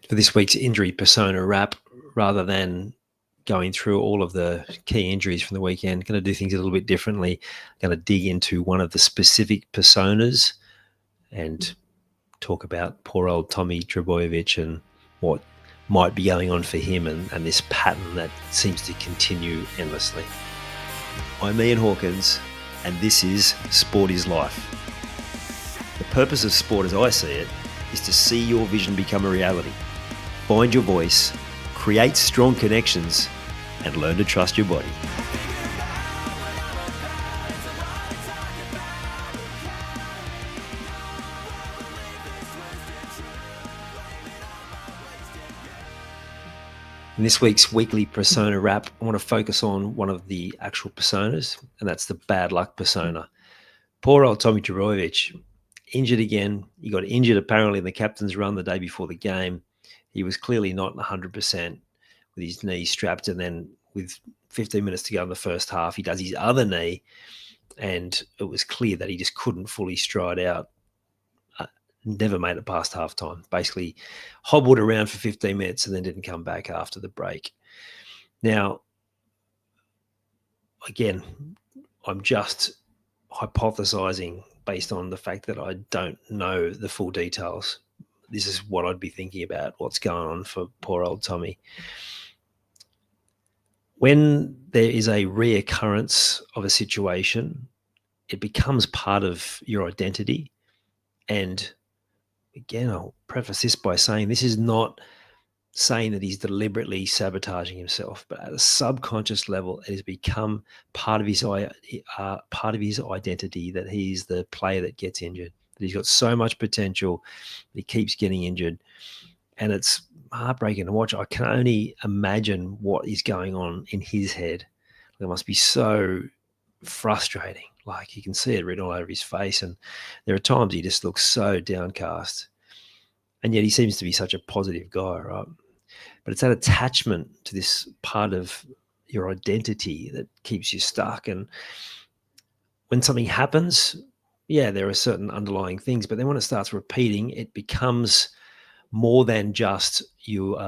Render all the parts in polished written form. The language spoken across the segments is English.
For this week's injury persona wrap, rather than going through all of the key injuries from the weekend, going to do things a little bit differently. Going to dig into one of the specific personas and talk about poor old Tommy Trbojevic and what might be going on for him and this pattern that seems to continue endlessly. I'm Ian Hawkins, and this is Sport is Life. The purpose of sport, as I see it, is to see your vision become a reality. Find your voice, create strong connections, and learn to trust your body. In this week's weekly persona wrap, I want to focus on one of the actual personas, and that's the bad luck persona. Poor old Tommy Trbojevic, injured again. He got injured apparently in the captain's run the day before the game. He was clearly not 100% with his knee strapped, and then with 15 minutes to go in the first half, he does his other knee, and it was clear that he just couldn't fully stride out. Never made it past halftime. Basically hobbled around for 15 minutes and then didn't come back after the break. Now, again, I'm just hypothesizing based on the fact that I don't know the full details. This is what I'd be thinking about, what's going on for poor old Tommy. When there is a reoccurrence of a situation, it becomes part of your identity. And again, I'll preface this by saying this is not saying that he's deliberately sabotaging himself, but at a subconscious level, it has become part of his identity that he's the player that gets injured, that he's got so much potential, that he keeps getting injured. And it's heartbreaking to watch. I can only imagine what is going on in his head. It must be so frustrating. Like, you can see it written all over his face, and there are times he just looks so downcast, and yet he seems to be such a positive guy, right? But it's that attachment to this part of your identity that keeps you stuck. And when something happens, yeah, there are certain underlying things, but then when it starts repeating, it becomes more than just you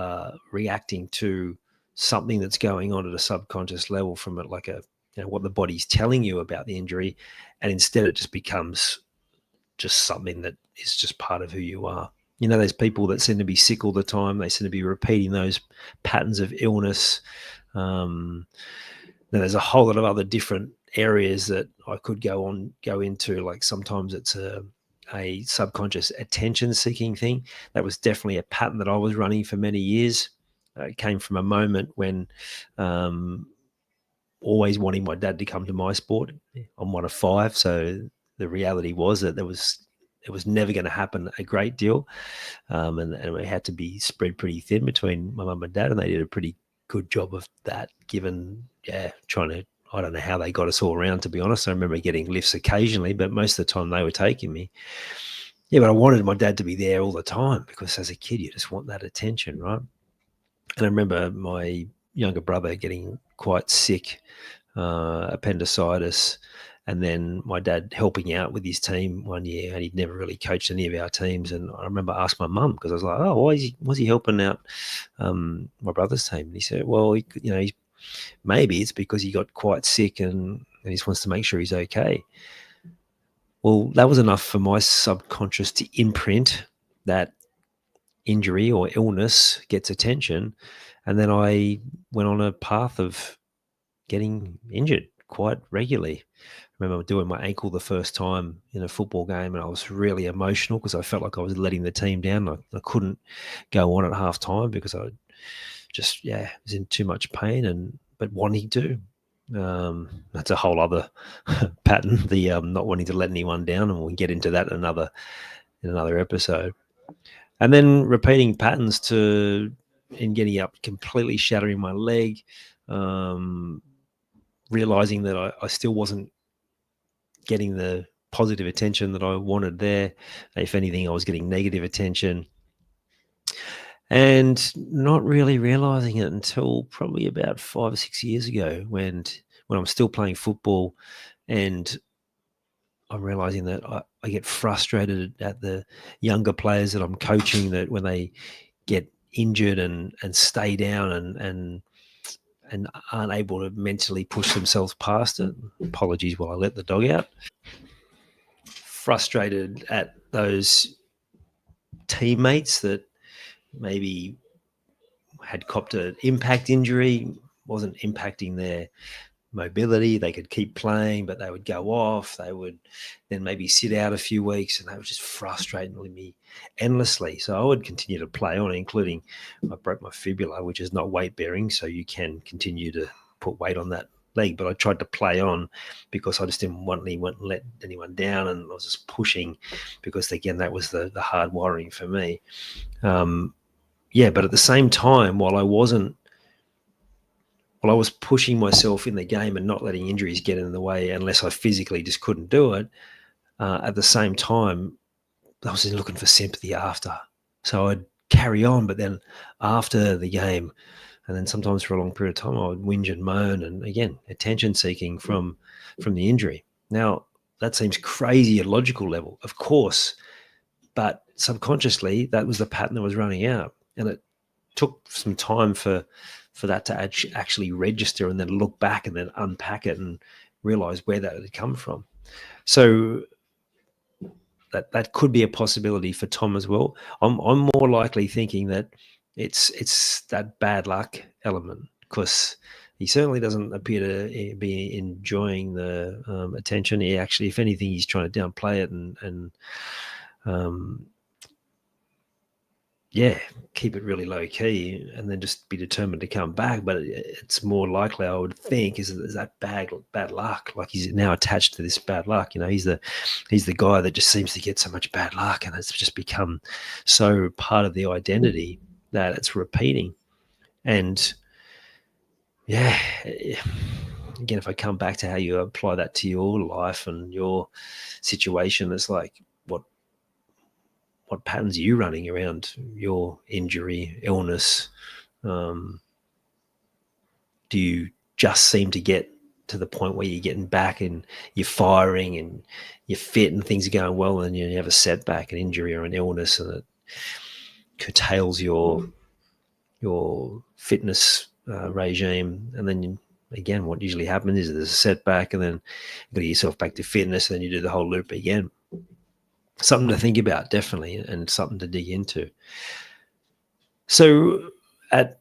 reacting to something that's going on at a subconscious level from it, like what the body's telling you about the injury, and instead it just becomes just something that is just part of who you are. There's people that seem to be sick all the time. They seem to be repeating those patterns of illness. There's a whole lot of other different areas that I could go into. Like, sometimes it's a subconscious attention-seeking thing. That was definitely a pattern that I was running for many years. It came from a moment when always wanting my dad to come to my sport. I'm one of 5, so the reality was that it was never going to happen a great deal, and it had to be spread pretty thin between my mum and dad, and they did a pretty good job of that, given, trying to, I don't know how they got us all around, to be honest. I remember getting lifts occasionally, but most of the time they were taking me. Yeah, but I wanted my dad to be there all the time, because as a kid, you just want that attention, right? And I remember my younger brother getting quite sick, appendicitis, and then my dad helping out with his team one year, and he'd never really coached any of our teams. And I remember asking my mum, because I was like, "Oh, why was he helping out my brother's team?" And he said, "Well, maybe it's because he got quite sick and he just wants to make sure he's okay." Well, that was enough for my subconscious to imprint that injury or illness gets attention, and then I went on a path of getting injured quite regularly. I remember doing my ankle the first time in a football game, and I was really emotional because I felt like I was letting the team down. I couldn't go on at half time because I just, was in too much pain, but wanting to. That's a whole other pattern, the not wanting to let anyone down, and we'll get into that in another episode. And then repeating patterns in getting up, completely shattering my leg, realizing that I still wasn't getting the positive attention that I wanted there. If anything, I was getting negative attention, and not really realizing it until probably about 5 or 6 years ago, when I'm still playing football, and I'm realizing that I get frustrated at the younger players that I'm coaching, that when they get injured and stay down and aren't able to mentally push themselves past it. Apologies while I let the dog out. Frustrated at those teammates that maybe had copped an impact injury, wasn't impacting their mobility. They could keep playing, but they would go off. They would then maybe sit out a few weeks, and they were just frustrating me endlessly. So I would continue to play on, including I broke my fibula, which is not weight bearing, so you can continue to put weight on that leg. But I tried to play on because I just didn't want to let anyone down, and I was just pushing because again that was the hard wiring for me. But at the same time, while I was pushing myself in the game and not letting injuries get in the way unless I physically just couldn't do it, at the same time, I was looking for sympathy after. So I'd carry on, but then after the game, and then sometimes for a long period of time, I would whinge and moan, and again, attention seeking from the injury. Now, that seems crazy at a logical level, of course, but subconsciously, that was the pattern that was running out. And it took some time for that to actually register and then look back and then unpack it and realize where that had come from. So that could be a possibility for Tom as well. I'm more likely thinking that it's that bad luck element, because he certainly doesn't appear to be enjoying the attention. He actually, if anything, he's trying to downplay it and keep it really low key and then just be determined to come back. But it's more likely, I would think, is that bad luck. Like he's now attached to this bad luck. He's the guy that just seems to get so much bad luck, and it's just become so part of the identity that it's repeating. And again, if I come back to how you apply that to your life and your situation, it's like, what patterns are you running around your injury, illness? Do you just seem to get to the point where you're getting back and you're firing and you're fit and things are going well, and you have a setback, an injury or an illness, and it curtails your fitness regime? And then again, what usually happens is there's a setback, and then you get yourself back to fitness, and then you do the whole loop again. Something to think about, definitely, and something to dig into. So at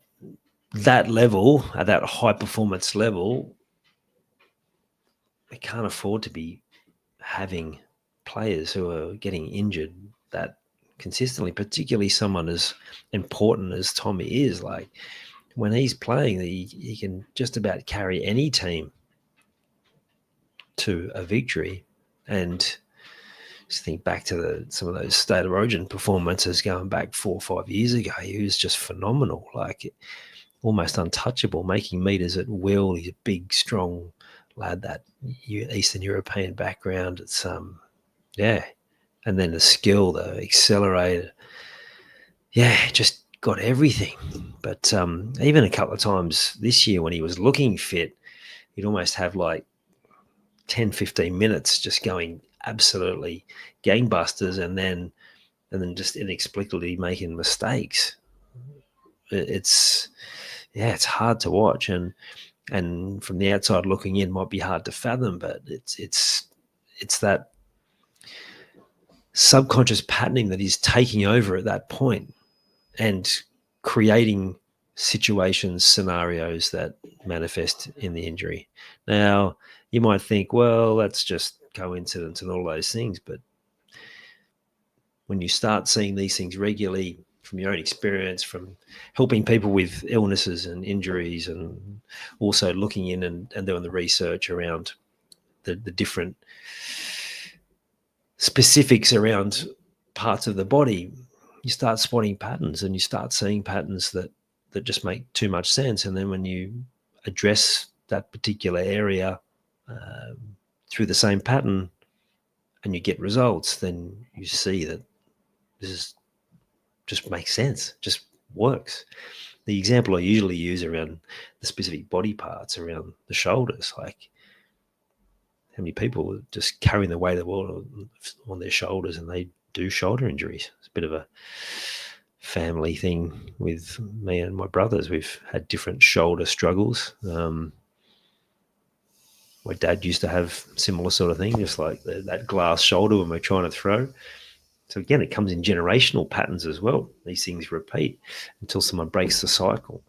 that level, at that high performance level, we can't afford to be having players who are getting injured that consistently, particularly someone as important as Tommy is. Like, when he's playing, he can just about carry any team to a victory. And just think back to some of those State of Origin performances going back 4 or 5 years ago. He was just phenomenal, like almost untouchable, making meters at will. He's a big, strong lad, that Eastern European background. It's and then the skill, the accelerator, just got everything. But even a couple of times this year when he was looking fit, he'd almost have like 10, 15 minutes just going absolutely gangbusters, and then just inexplicably making mistakes. It's hard to watch, and from the outside looking in might be hard to fathom, but it's that subconscious patterning that is taking over at that point and creating situations, scenarios that manifest in the injury. Now, you might think, well, that's just coincidence and all those things, but when you start seeing these things regularly from your own experience, from helping people with illnesses and injuries, and also looking in and doing the research around the different specifics around parts of the body, you start spotting patterns, and you start seeing patterns that just make too much sense. And then when you address that particular area through the same pattern and you get results, then you see that this is just makes sense, just works. The example I usually use around the specific body parts, around the shoulders, like how many people are just carrying the weight of the world on their shoulders and they do shoulder injuries. It's a bit of a family thing with me and my brothers. We've had different shoulder struggles. My dad used to have similar sort of thing, just like that glass shoulder when we're trying to throw. So again, it comes in generational patterns as well. These things repeat until someone breaks the cycle.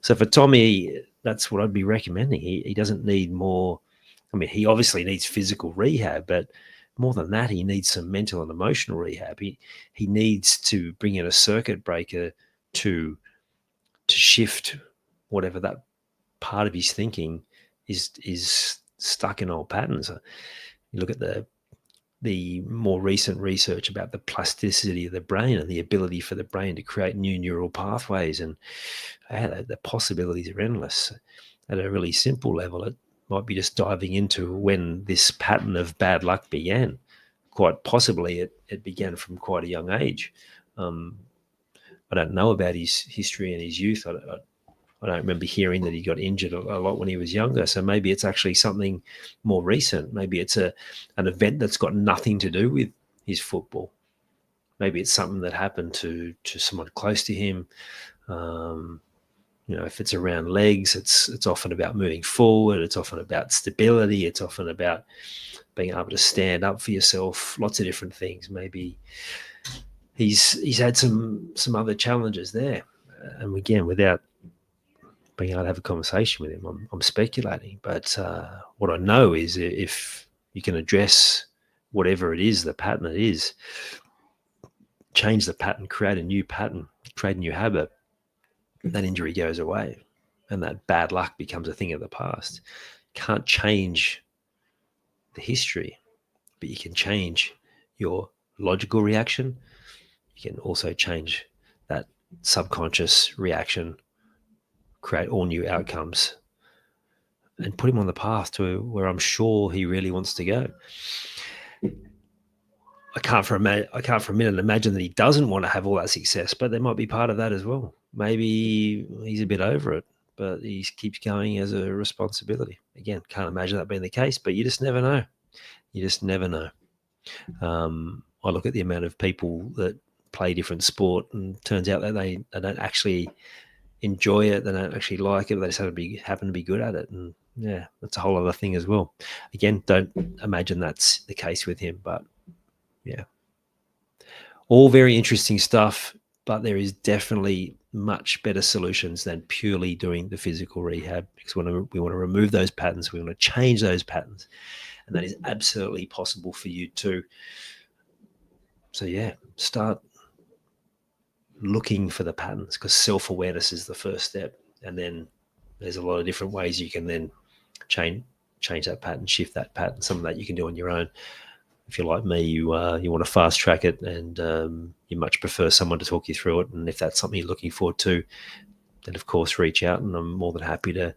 So for Tommy, that's what I'd be recommending. He doesn't need more. I mean, he obviously needs physical rehab, but more than that, he needs some mental and emotional rehab. He needs to bring in a circuit breaker to shift whatever that part of his thinking is stuck in old patterns. You look at the more recent research about the plasticity of the brain and the ability for the brain to create new neural pathways, and the possibilities are endless. At a really simple level, it might be just diving into when this pattern of bad luck began. Quite possibly it began from quite a young age. I don't know about his history and his youth. I don't remember hearing that he got injured a lot when he was younger. So maybe it's actually something more recent. Maybe it's an event that's got nothing to do with his football. Maybe it's something that happened to someone close to him. If it's around legs, it's often about moving forward. It's often about stability. It's often about being able to stand up for yourself. Lots of different things. Maybe he's had some other challenges there. And again, without being able to have a conversation with him, I'm speculating. But what I know is if you can address whatever it is, the pattern it is, change the pattern, create a new habit, that injury goes away and that bad luck becomes a thing of the past. Can't change the history, but you can change your logical reaction. You can also change that subconscious reaction, create all new outcomes, and put him on the path to where I'm sure he really wants to go. I can't for a minute imagine that he doesn't want to have all that success, but there might be part of that as well. Maybe he's a bit over it, but he keeps going as a responsibility. Again, can't imagine that being the case, but you just never know. You just never know. I look at the amount of people that play different sport, and it turns out that they don't actually enjoy it, they don't actually like it, but they just happen to be good at it. And yeah, that's a whole other thing as well. Again, don't imagine that's the case with him, but yeah, all very interesting stuff, but there is definitely much better solutions than purely doing the physical rehab, because we want to remove those patterns. We want to change those patterns, and that is absolutely possible for you too. So yeah, start looking for the patterns, because self-awareness is the first step, and then there's a lot of different ways you can then change that pattern, shift that pattern. Some of that you can do on your own. If you're like me, you want to fast track it, and you much prefer someone to talk you through it. And if that's something you're looking forward to, then of course reach out, and I'm more than happy to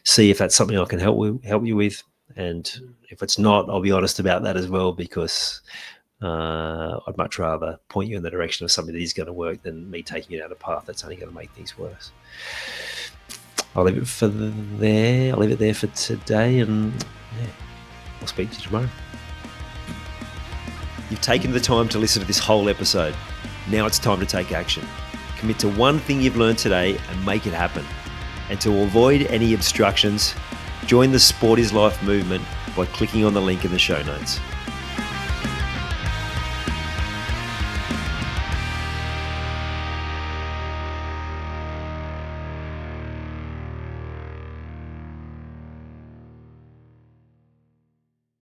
see if that's something I can help you with. And if it's not, I'll be honest about that as well, because I'd much rather point you in the direction of something that is going to work than me taking you down a path that's only going to make things worse. I'll leave it there for today, and yeah, I'll speak to you tomorrow. You've taken the time to listen to this whole episode. Now it's time to take action. Commit to one thing you've learned today and make it happen. And to avoid any obstructions, join the Sport is Life movement by clicking on the link in the show notes.